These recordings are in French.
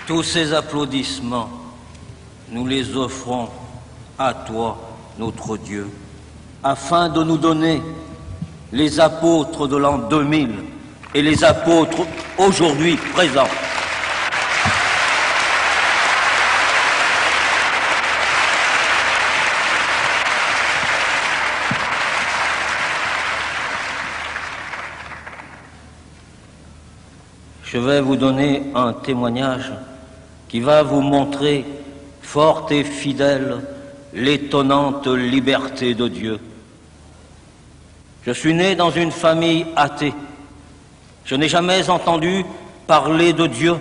Tous ces applaudissements, nous les offrons à toi, notre Dieu, afin de nous donner les apôtres de l'an 2000 et les apôtres aujourd'hui présents. Je vais vous donner un témoignage qui va vous montrer, forte et fidèle, l'étonnante liberté de Dieu. Je suis né dans une famille athée. Je n'ai jamais entendu parler de Dieu.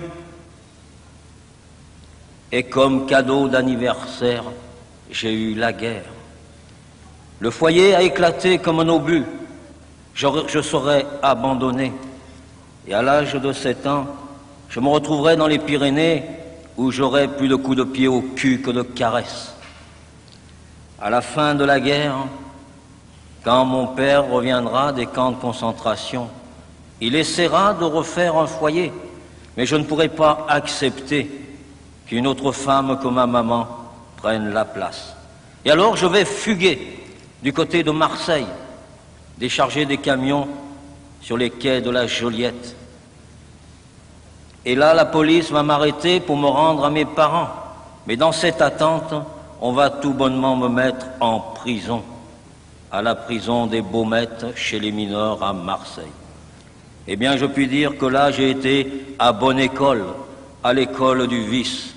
Et comme cadeau d'anniversaire, j'ai eu la guerre. Le foyer a éclaté comme un obus. Je serai abandonné. Et à l'âge de 7 ans, je me retrouverai dans les Pyrénées où j'aurai plus de coups de pied au cul que de caresses. À la fin de la guerre, quand mon père reviendra des camps de concentration, il essaiera de refaire un foyer, mais je ne pourrai pas accepter qu'une autre femme que ma maman prenne la place. Et alors je vais fuguer du côté de Marseille, décharger des camions sur les quais de la Joliette. Et là, la police va m'arrêter pour me rendre à mes parents. Mais dans cette attente, on va tout bonnement me mettre en prison, à la prison des Baumettes, chez les mineurs à Marseille. Eh bien, je puis dire que là, j'ai été à bonne école, à l'école du vice.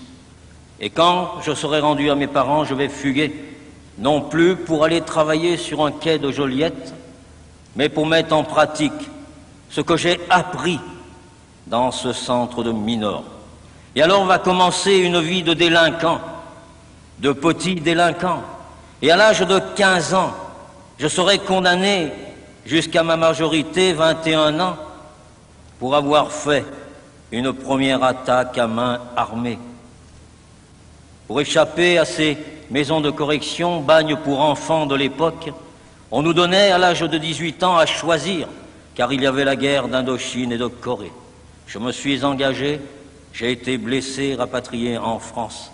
Et quand je serai rendu à mes parents, je vais fuguer, non plus pour aller travailler sur un quai de Joliette, mais pour mettre en pratique ce que j'ai appris dans ce centre de mineurs. Et alors va commencer une vie de délinquant, de petit délinquant. Et à l'âge de 15 ans, je serai condamné jusqu'à ma majorité, 21 ans, pour avoir fait une première attaque à main armée. Pour échapper à ces maisons de correction, bagnes pour enfants de l'époque, on nous donnait à l'âge de 18 ans à choisir, car il y avait la guerre d'Indochine et de Corée. Je me suis engagé, j'ai été blessé, rapatrié en France.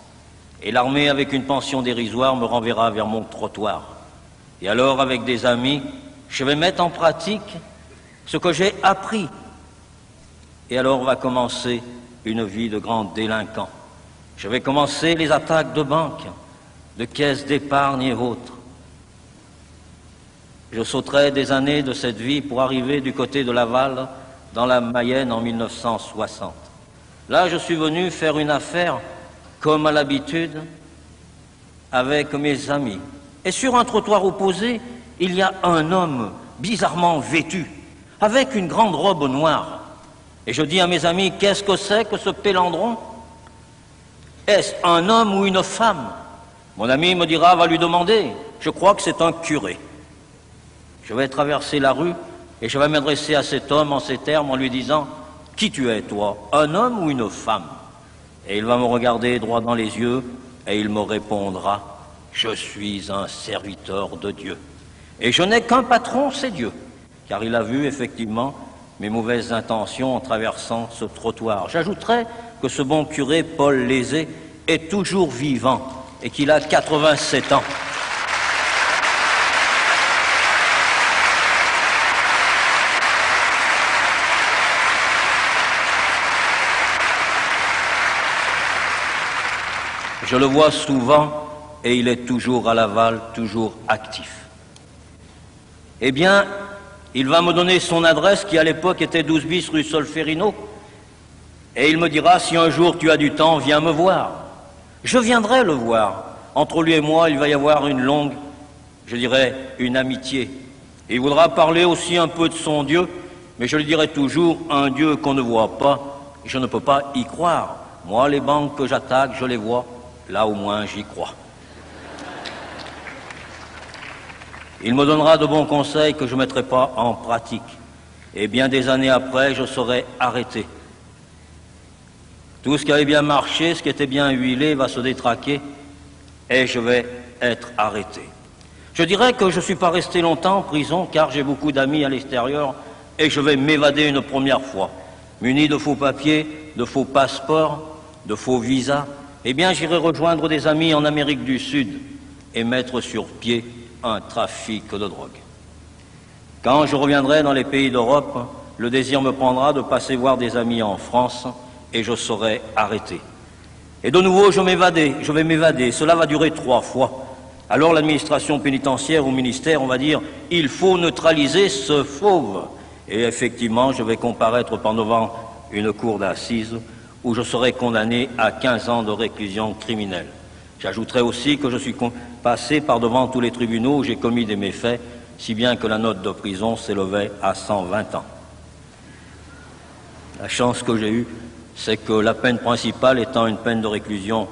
Et l'armée, avec une pension dérisoire, me renverra vers mon trottoir. Et alors, avec des amis, je vais mettre en pratique ce que j'ai appris. Et alors va commencer une vie de grand délinquant. Je vais commencer les attaques de banques, de caisses d'épargne et autres. Je sauterai des années de cette vie pour arriver du côté de Laval, dans la Mayenne en 1960. Là, je suis venu faire une affaire, comme à l'habitude, avec mes amis. Et sur un trottoir opposé, il y a un homme bizarrement vêtu, avec une grande robe noire. Et je dis à mes amis, qu'est-ce que c'est que ce pélandron? Est-ce un homme ou une femme? Mon ami me dira, va lui demander. Je crois que c'est un curé. Je vais traverser la rue, et je vais m'adresser à cet homme en ces termes en lui disant « Qui tu es, toi, un homme ou une femme ?» Et il va me regarder droit dans les yeux et il me répondra « Je suis un serviteur de Dieu. Et je n'ai qu'un patron, c'est Dieu. » Car il a vu effectivement mes mauvaises intentions en traversant ce trottoir. J'ajouterai que ce bon curé, Paul Lézé, est toujours vivant et qu'il a 87 ans. Je le vois souvent et il est toujours à Laval, toujours actif. Eh bien, il va me donner son adresse qui à l'époque était 12 bis rue Solferino et il me dira si un jour tu as du temps, viens me voir. Je viendrai le voir entre lui et moi, il va y avoir une longue, je dirais, une amitié. Il voudra parler aussi un peu de son Dieu, mais je lui dirai toujours, un Dieu qu'on ne voit pas, je ne peux pas y croire. Moi, les banques que j'attaque, je les vois, là au moins j'y crois. Il me donnera de bons conseils que je ne mettrai pas en pratique. Et bien des années après, je serai arrêté. Tout ce qui avait bien marché, ce qui était bien huilé, va se détraquer et je vais être arrêté. Je dirais que je ne suis pas resté longtemps en prison car j'ai beaucoup d'amis à l'extérieur et je vais m'évader une première fois. Muni de faux papiers, de faux passeports, de faux visas, eh bien j'irai rejoindre des amis en Amérique du Sud et mettre sur pied un trafic de drogue. Quand je reviendrai dans les pays d'Europe, le désir me prendra de passer voir des amis en France et je serai arrêté. Et de nouveau, je vais m'évader. Cela va durer 3 fois. Alors l'administration pénitentiaire ou ministère, on va dire, il faut neutraliser ce fauve. Et effectivement, je vais comparaître devant une cour d'assises où je serai condamné à 15 ans de réclusion criminelle. J'ajouterai aussi que je suis passé par devant tous les tribunaux où j'ai commis des méfaits, si bien que la note de prison s'élevait à 120 ans. La chance que j'ai eue, c'est que la peine principale étant une peine de réclusion,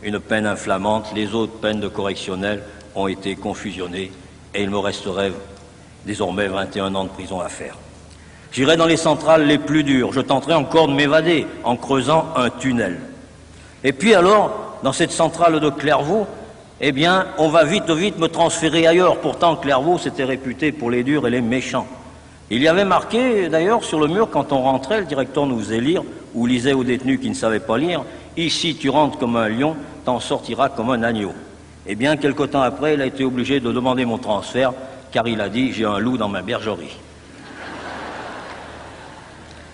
une peine inflammante, les autres peines de correctionnel ont été confusionnées et il me resterait désormais 21 ans de prison à faire. J'irai dans les centrales les plus dures, je tenterai encore de m'évader en creusant un tunnel. Et puis alors, dans cette centrale de Clairvaux, eh bien, on va vite me transférer ailleurs. Pourtant, Clairvaux s'était réputé pour les durs et les méchants. Il y avait marqué, d'ailleurs, sur le mur, quand on rentrait, le directeur nous faisait lire, ou lisait aux détenus qui ne savaient pas lire, « Ici, tu rentres comme un lion, t'en sortiras comme un agneau. » Eh bien, quelque temps après, il a été obligé de demander mon transfert, car il a dit « J'ai un loup dans ma bergerie. »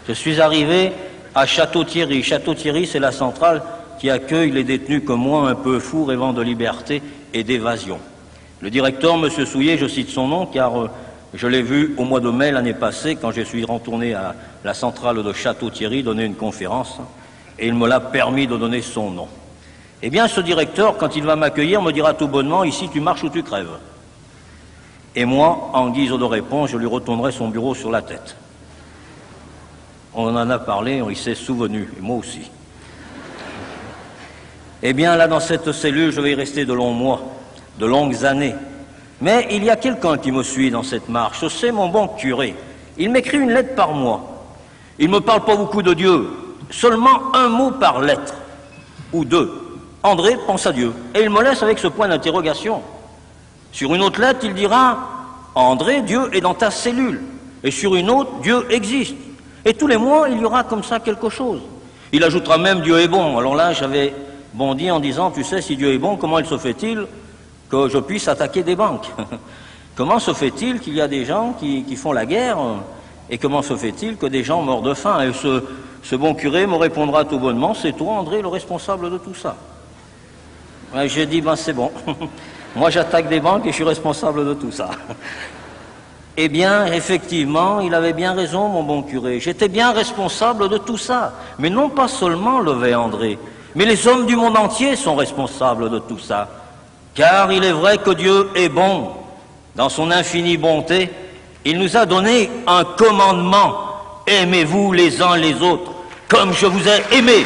Je suis arrivé à Château-Thierry. Château-Thierry, c'est la centrale qui accueille les détenus comme moi, un peu fous, rêvant de liberté et d'évasion. Le directeur, M. Souillet, je cite son nom, car je l'ai vu au mois de mai l'année passée, quand je suis retourné à la centrale de Château-Thierry donner une conférence, et il me l'a permis de donner son nom. Eh bien, ce directeur, quand il va m'accueillir, me dira tout bonnement, ici tu marches ou tu crèves. Et moi, en guise de réponse, je lui retournerai son bureau sur la tête. On en a parlé, il s'est souvenu, et moi aussi. Eh bien, là, dans cette cellule, je vais y rester de longs mois, de longues années. Mais il y a quelqu'un qui me suit dans cette marche, c'est mon bon curé. Il m'écrit une lettre par mois. Il ne me parle pas beaucoup de Dieu, seulement un mot par lettre, ou deux. André, pense à Dieu. Et il me laisse avec ce point d'interrogation. Sur une autre lettre, il dira, André, Dieu est dans ta cellule. Et sur une autre, Dieu existe. Et tous les mois, il y aura comme ça quelque chose. Il ajoutera même Dieu est bon. Alors là, j'avais bondi en disant, tu sais, si Dieu est bon, comment il se fait-il que je puisse attaquer des banques? Comment se fait-il qu'il y a des gens qui font la guerre? Et comment se fait-il que des gens meurent de faim? Et ce bon curé me répondra tout bonnement, c'est toi, André, le responsable de tout ça. Ouais, j'ai dit, ben c'est bon. Moi, j'attaque des banques et je suis responsable de tout ça. Eh bien, effectivement, il avait bien raison, mon bon curé. J'étais bien responsable de tout ça. Mais non pas seulement Levet André, mais les hommes du monde entier sont responsables de tout ça. Car il est vrai que Dieu est bon. Dans son infinie bonté, il nous a donné un commandement. Aimez-vous les uns les autres, comme je vous ai aimés.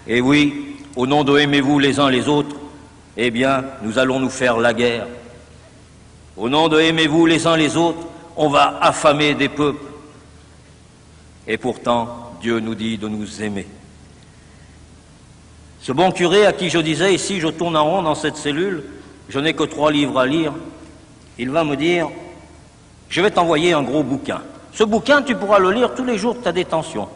Et oui, au nom de aimez-vous les uns les autres, eh bien, nous allons nous faire la guerre. Au nom de aimez-vous les uns les autres, on va affamer des peuples. Et pourtant, Dieu nous dit de nous aimer. Ce bon curé à qui je disais, ici, je tourne en rond dans cette cellule, je n'ai que 3 livres à lire, il va me dire, je vais t'envoyer un gros bouquin. Ce bouquin, tu pourras le lire tous les jours de ta détention.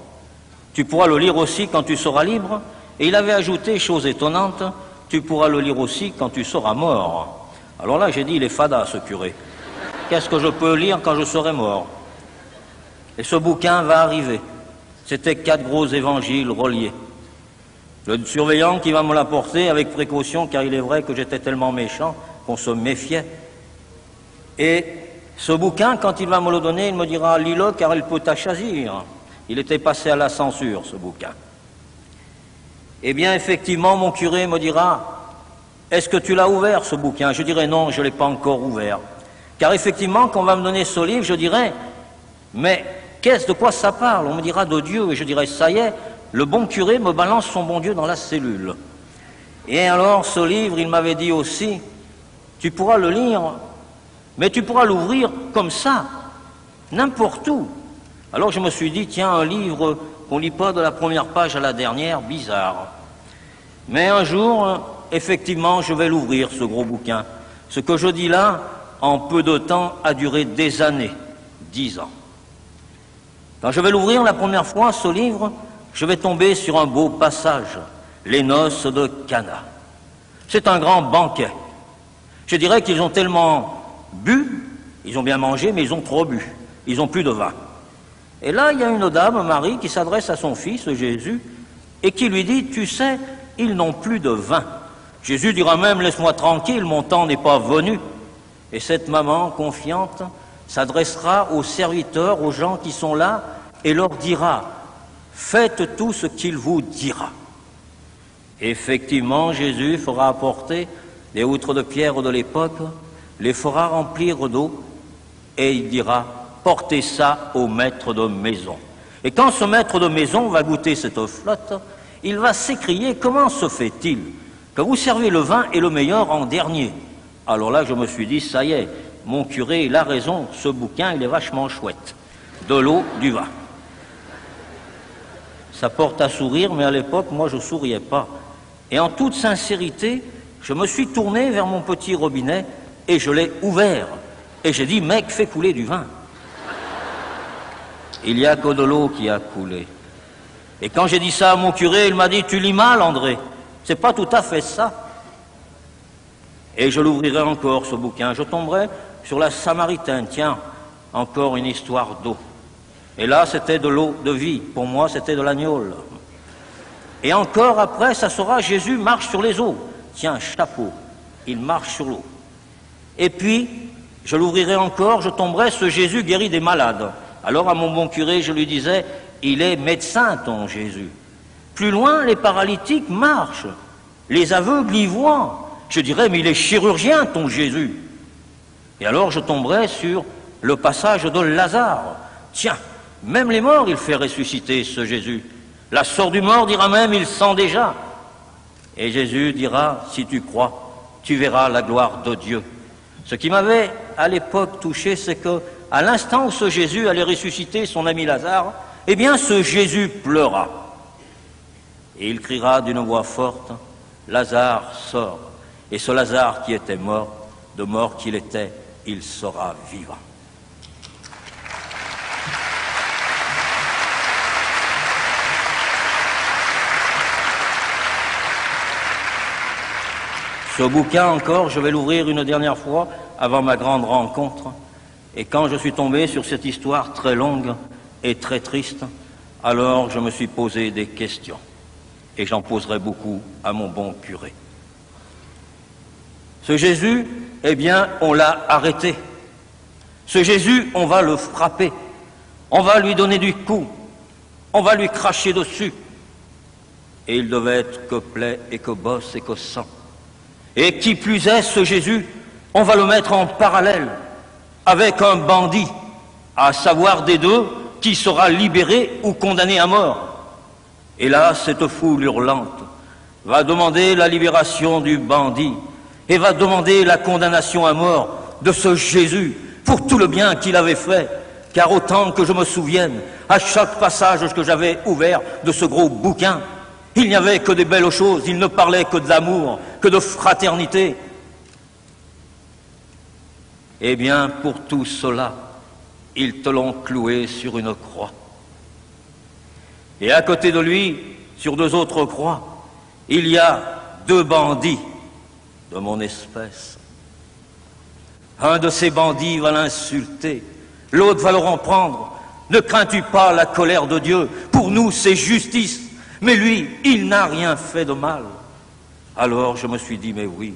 Tu pourras le lire aussi quand tu seras libre. Et il avait ajouté, chose étonnante, tu pourras le lire aussi quand tu seras mort. Alors là, j'ai dit, il est fada, ce curé. Qu'est-ce que je peux lire quand je serai mort? Et ce bouquin va arriver. C'était 4 gros évangiles reliés. Le surveillant qui va me l'apporter avec précaution, car il est vrai que j'étais tellement méchant qu'on se méfiait. Et ce bouquin, quand il va me le donner, il me dira « lis-le car il peut t'achazir ». Il était passé à la censure, ce bouquin. Eh bien, effectivement, mon curé me dira « est-ce que tu l'as ouvert, ce bouquin ?» Je dirai « non, je ne l'ai pas encore ouvert ». Car effectivement, quand on va me donner ce livre, je dirai « mais de quoi ça parle ?» On me dira « de Dieu ». Et je dirai « ça y est, le bon curé me balance son bon Dieu dans la cellule. » Et alors, ce livre, il m'avait dit aussi « tu pourras le lire, mais tu pourras l'ouvrir comme ça, n'importe où. » Alors je me suis dit « tiens, un livre qu'on ne lit pas de la première page à la dernière, bizarre. » Mais un jour, effectivement, je vais l'ouvrir, ce gros bouquin. Ce que je dis là, en peu de temps, a duré des années, 10 ans. Quand je vais l'ouvrir la première fois, ce livre, je vais tomber sur un beau passage, les noces de Cana. C'est un grand banquet. Je dirais qu'ils ont tellement bu, ils ont bien mangé, mais ils ont trop bu. Ils n'ont plus de vin. Et là, il y a une dame, Marie, qui s'adresse à son fils, Jésus, et qui lui dit, tu sais, ils n'ont plus de vin. Jésus dira même, laisse-moi tranquille, mon temps n'est pas venu. Et cette maman confiante s'adressera aux serviteurs, aux gens qui sont là, et leur dira, faites tout ce qu'il vous dira. Effectivement, Jésus fera apporter les outres de pierre de l'époque, les fera remplir d'eau, et il dira, portez ça au maître de maison. Et quand ce maître de maison va goûter cette flotte, il va s'écrier, comment se fait-il que vous servez le vin et le meilleur en dernier? Alors là, je me suis dit, ça y est, mon curé, il a raison, ce bouquin, il est vachement chouette. De l'eau, du vin. Ça porte à sourire, mais à l'époque, moi, je ne souriais pas. Et en toute sincérité, je me suis tourné vers mon petit robinet et je l'ai ouvert. Et j'ai dit, mec, fais couler du vin. Il n'y a que de l'eau qui a coulé. Et quand j'ai dit ça à mon curé, il m'a dit, tu lis mal, André. C'est pas tout à fait ça. Et je l'ouvrirai encore, ce bouquin. Je tomberai sur la Samaritaine. Tiens, encore une histoire d'eau. Et là, c'était de l'eau de vie. Pour moi, c'était de l'agnole. Et encore après, ça sera Jésus marche sur les eaux. Tiens, chapeau, il marche sur l'eau. Et puis, je l'ouvrirai encore, je tomberai, ce Jésus guérit des malades. Alors à mon bon curé, je lui disais, il est médecin, ton Jésus. Plus loin, les paralytiques marchent, les aveugles y voient. Je dirais, mais il est chirurgien, ton Jésus. Et alors je tomberai sur le passage de Lazare. Tiens, même les morts, il fait ressusciter, ce Jésus. La sort du mort dira même, il sent déjà. Et Jésus dira, si tu crois, tu verras la gloire de Dieu. Ce qui m'avait à l'époque touché, c'est que à l'instant où ce Jésus allait ressusciter son ami Lazare, eh bien ce Jésus pleura. Et il criera d'une voix forte, Lazare sort. Et ce Lazare qui était mort, de mort qu'il était, il sera vivant. Ce bouquin encore, je vais l'ouvrir une dernière fois avant ma grande rencontre. Et quand je suis tombé sur cette histoire très longue et très triste, alors je me suis posé des questions. Et j'en poserai beaucoup à mon bon curé. Ce Jésus, eh bien, on l'a arrêté. Ce Jésus, on va le frapper. On va lui donner du coup. On va lui cracher dessus. Et il devait être que plaie et que bosse et que sang. Et qui plus est, ce Jésus, on va le mettre en parallèle avec un bandit, à savoir des deux, qui sera libéré ou condamné à mort. Et là, cette foule hurlante va demander la libération du bandit et va demander la condamnation à mort de ce Jésus pour tout le bien qu'il avait fait. Car autant que je me souvienne, à chaque passage que j'avais ouvert de ce gros bouquin, il n'y avait que des belles choses, il ne parlait que de l'amour, que de fraternité. Eh bien, pour tout cela, ils te l'ont cloué sur une croix. Et à côté de lui, sur deux autres croix, il y a deux bandits de mon espèce. Un de ces bandits va l'insulter, l'autre va le reprendre. Ne crains-tu pas la colère de Dieu? Pour nous, c'est justice. Mais lui, il n'a rien fait de mal. Alors je me suis dit, mais oui,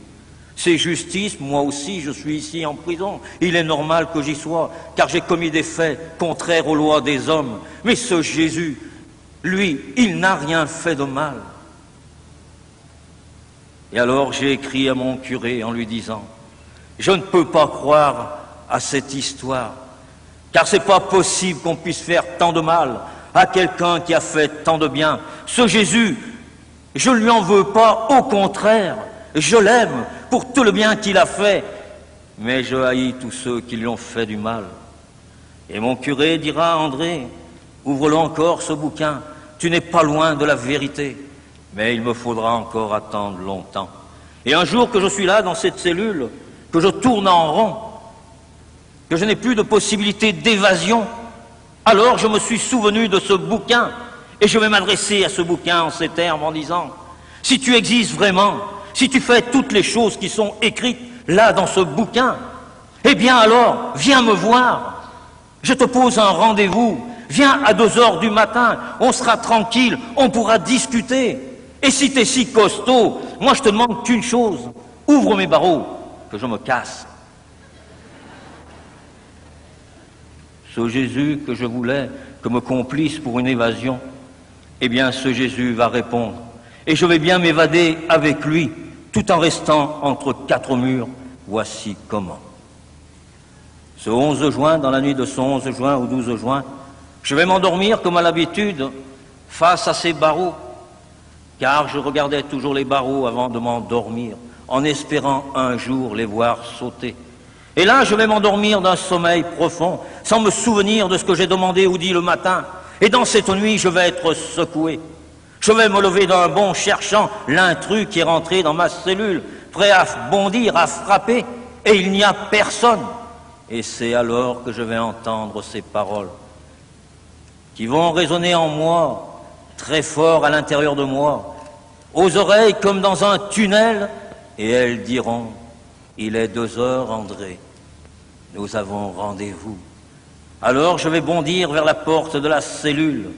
c'est justice, moi aussi je suis ici en prison. Il est normal que j'y sois, car j'ai commis des faits contraires aux lois des hommes. Mais ce Jésus, lui, il n'a rien fait de mal. Et alors j'ai écrit à mon curé en lui disant, je ne peux pas croire à cette histoire, car c'est pas possible qu'on puisse faire tant de mal à quelqu'un qui a fait tant de bien. Ce Jésus, je ne lui en veux pas, au contraire, je l'aime pour tout le bien qu'il a fait, mais je haïs tous ceux qui lui ont fait du mal. Et mon curé dira, André, ouvre-le encore ce bouquin, tu n'es pas loin de la vérité, mais il me faudra encore attendre longtemps. Et un jour que je suis là dans cette cellule, que je tourne en rond, que je n'ai plus de possibilité d'évasion, alors je me suis souvenu de ce bouquin, et je vais m'adresser à ce bouquin en ces termes en disant, si tu existes vraiment, si tu fais toutes les choses qui sont écrites là dans ce bouquin, eh bien alors, viens me voir, je te pose un rendez-vous, viens à 2 heures du matin, on sera tranquille, on pourra discuter. Et si t'es si costaud, moi je te demande qu'une chose, ouvre mes barreaux, que je me casse. Ce Jésus que je voulais comme complice pour une évasion, eh bien ce Jésus va répondre. Et je vais bien m'évader avec lui, tout en restant entre 4 murs. Voici comment. Ce 11 juin, dans la nuit de ce 11 juin au 12 juin, je vais m'endormir comme à l'habitude, face à ces barreaux, car je regardais toujours les barreaux avant de m'endormir, en espérant un jour les voir sauter. Et là, je vais m'endormir d'un sommeil profond, sans me souvenir de ce que j'ai demandé ou dit le matin. Et dans cette nuit, je vais être secoué. Je vais me lever d'un bond cherchant l'intrus qui est rentré dans ma cellule, prêt à bondir, à frapper, et il n'y a personne. Et c'est alors que je vais entendre ces paroles qui vont résonner en moi, très fort à l'intérieur de moi, aux oreilles comme dans un tunnel, et elles diront, il est 2 heures, André, nous avons rendez-vous. Alors je vais bondir vers la porte de la cellule,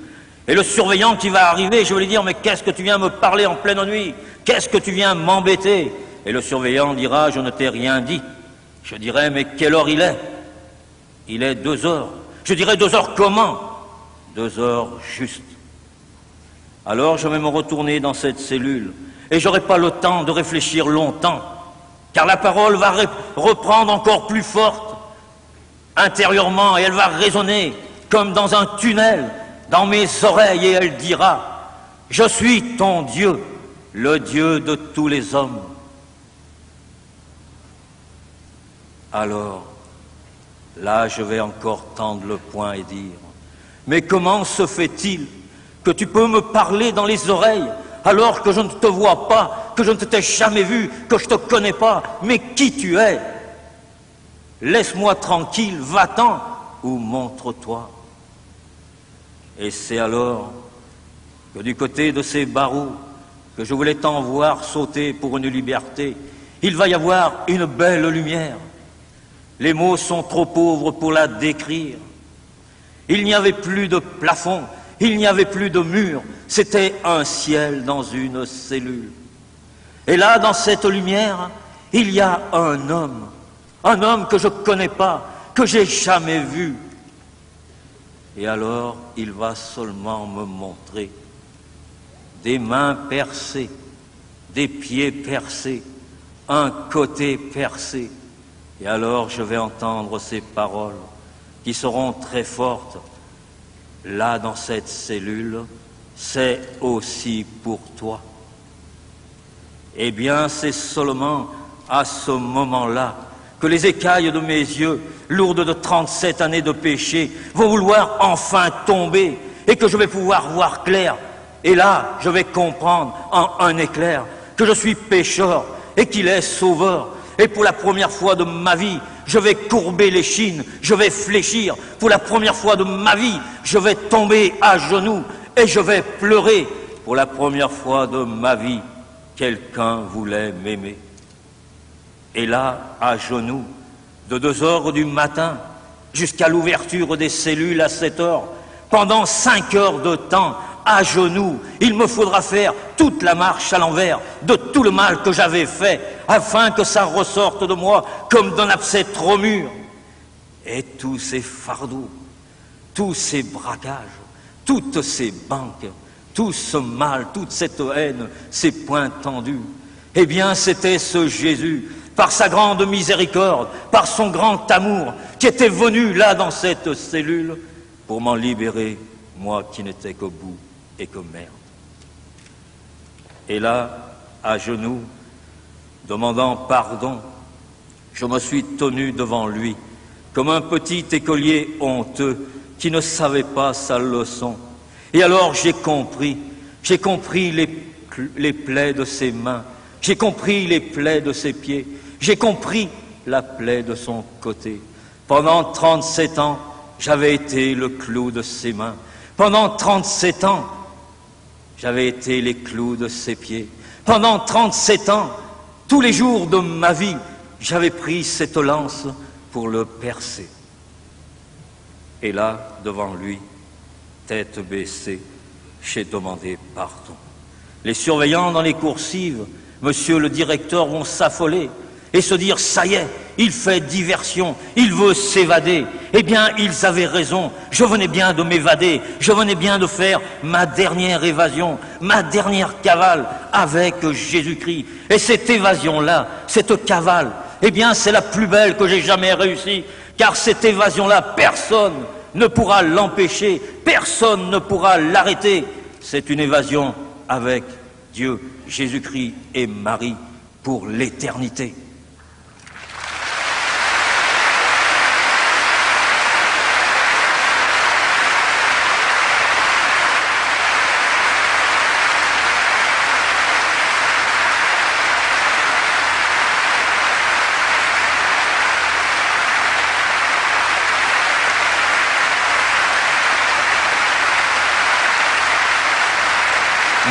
et le surveillant qui va arriver, je vais lui dire, mais qu'est-ce que tu viens me parler en pleine nuit? Qu'est-ce que tu viens m'embêter? Et le surveillant dira, je ne t'ai rien dit. Je dirai, mais quelle heure il est? Il est 2 heures. Je dirai, 2 heures comment? 2 heures juste. Alors je vais me retourner dans cette cellule, et j'aurai pas le temps de réfléchir longtemps, car la parole va reprendre encore plus forte intérieurement, et elle va résonner comme dans un tunnel dans mes oreilles, et elle dira, je suis ton Dieu, le Dieu de tous les hommes. Alors, là je vais encore tendre le poing et dire, mais comment se fait-il que tu peux me parler dans les oreilles alors que je ne te vois pas, que je ne t'ai jamais vu, que je ne te connais pas, mais qui tu es? Laisse-moi tranquille, va-t'en ou montre-toi. Et c'est alors que du côté de ces barreaux que je voulais tant voir sauter pour une liberté, il va y avoir une belle lumière. Les mots sont trop pauvres pour la décrire. Il n'y avait plus de plafond, il n'y avait plus de mur, c'était un ciel dans une cellule. Et là, dans cette lumière, il y a un homme que je ne connais pas, que j'ai jamais vu. Et alors, il va seulement me montrer des mains percées, des pieds percés, un côté percé. Et alors, je vais entendre ces paroles qui seront très fortes. Là, dans cette cellule, c'est aussi pour toi. Eh bien, c'est seulement à ce moment-là que les écailles de mes yeux, lourdes de 37 années de péché, vont vouloir enfin tomber et que je vais pouvoir voir clair. Et là, je vais comprendre en un éclair que je suis pécheur et qu'il est sauveur. Et pour la première fois de ma vie, je vais courber l'échine, je vais fléchir. Pour la première fois de ma vie, je vais tomber à genoux et je vais pleurer. Pour la première fois de ma vie, quelqu'un voulait m'aimer. Et là, à genoux, de 2 heures du matin jusqu'à l'ouverture des cellules à 7 heures, pendant 5 heures de temps, à genoux. Il me faudra faire toute la marche à l'envers de tout le mal que j'avais fait, afin que ça ressorte de moi comme d'un abcès trop mûr. Et tous ces fardeaux, tous ces braquages, toutes ces banques, tout ce mal, toute cette haine, ces poings tendus, eh bien c'était ce Jésus, par sa grande miséricorde, par son grand amour, qui était venu là dans cette cellule pour m'en libérer, moi qui n'étais qu'au bout et que merde. Et là, à genoux, demandant pardon, je me suis tenu devant lui, comme un petit écolier honteux qui ne savait pas sa leçon. Et alors j'ai compris les plaies de ses mains, j'ai compris les plaies de ses pieds, j'ai compris la plaie de son côté. Pendant 37 ans, j'avais été le clou de ses mains. Pendant 37 ans, j'avais été les clous de ses pieds. Pendant 37 ans, tous les jours de ma vie, j'avais pris cette lance pour le percer. Et là, devant lui, tête baissée, j'ai demandé pardon. Les surveillants dans les coursives, monsieur le directeur, vont s'affoler et se dire, ça y est, il fait diversion, il veut s'évader. Eh bien, ils avaient raison, je venais bien de m'évader, je venais bien de faire ma dernière évasion, ma dernière cavale avec Jésus-Christ. Et cette évasion-là, cette cavale, eh bien, c'est la plus belle que j'ai jamais réussi, car cette évasion-là, personne ne pourra l'empêcher, personne ne pourra l'arrêter. C'est une évasion avec Dieu, Jésus-Christ et Marie pour l'éternité.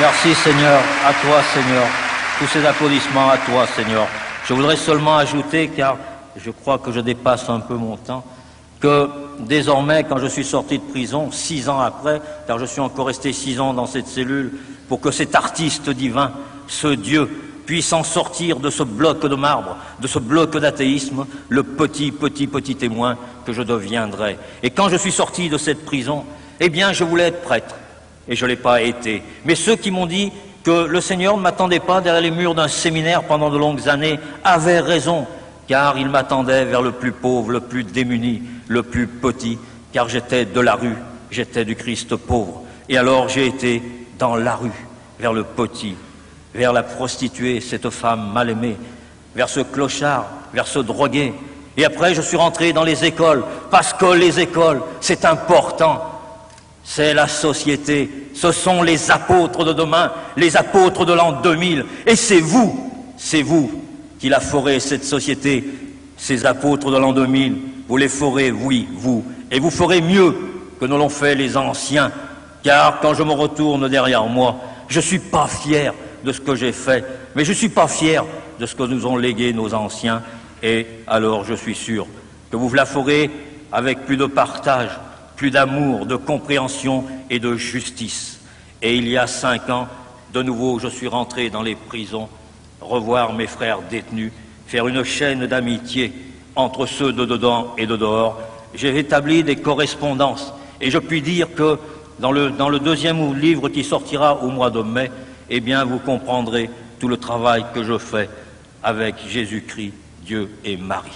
Merci Seigneur, à toi Seigneur, tous ces applaudissements à toi Seigneur. Je voudrais seulement ajouter, car je crois que je dépasse un peu mon temps, que désormais quand je suis sorti de prison, 6 ans après, car je suis encore resté 6 ans dans cette cellule, pour que cet artiste divin, ce Dieu, puisse en sortir de ce bloc de marbre, de ce bloc d'athéisme, le petit témoin que je deviendrai. Et quand je suis sorti de cette prison, eh bien je voulais être prêtre. Et je ne l'ai pas été. Mais ceux qui m'ont dit que le Seigneur ne m'attendait pas derrière les murs d'un séminaire pendant de longues années avaient raison, car il m'attendait vers le plus pauvre, le plus démuni, le plus petit, car j'étais de la rue, j'étais du Christ pauvre. Et alors j'ai été dans la rue, vers le petit, vers la prostituée, cette femme mal aimée, vers ce clochard, vers ce drogué. Et après je suis rentré dans les écoles, parce que les écoles, c'est important. C'est la société, ce sont les apôtres de demain, les apôtres de l'an 2000. Et c'est vous qui la ferez, cette société, ces apôtres de l'an 2000. Vous les ferez, oui, vous. Et vous ferez mieux que ne l'ont fait les anciens. Car quand je me retourne derrière moi, je ne suis pas fier de ce que j'ai fait, mais je ne suis pas fier de ce que nous ont légué nos anciens. Et alors je suis sûr que vous la ferez avec plus de partage, plus d'amour, de compréhension et de justice. Et il y a 5 ans, de nouveau, je suis rentré dans les prisons, revoir mes frères détenus, faire une chaîne d'amitié entre ceux de dedans et de dehors. J'ai établi des correspondances et je puis dire que dans le 2e livre qui sortira au mois de mai, eh bien, vous comprendrez tout le travail que je fais avec Jésus-Christ, Dieu et Marie.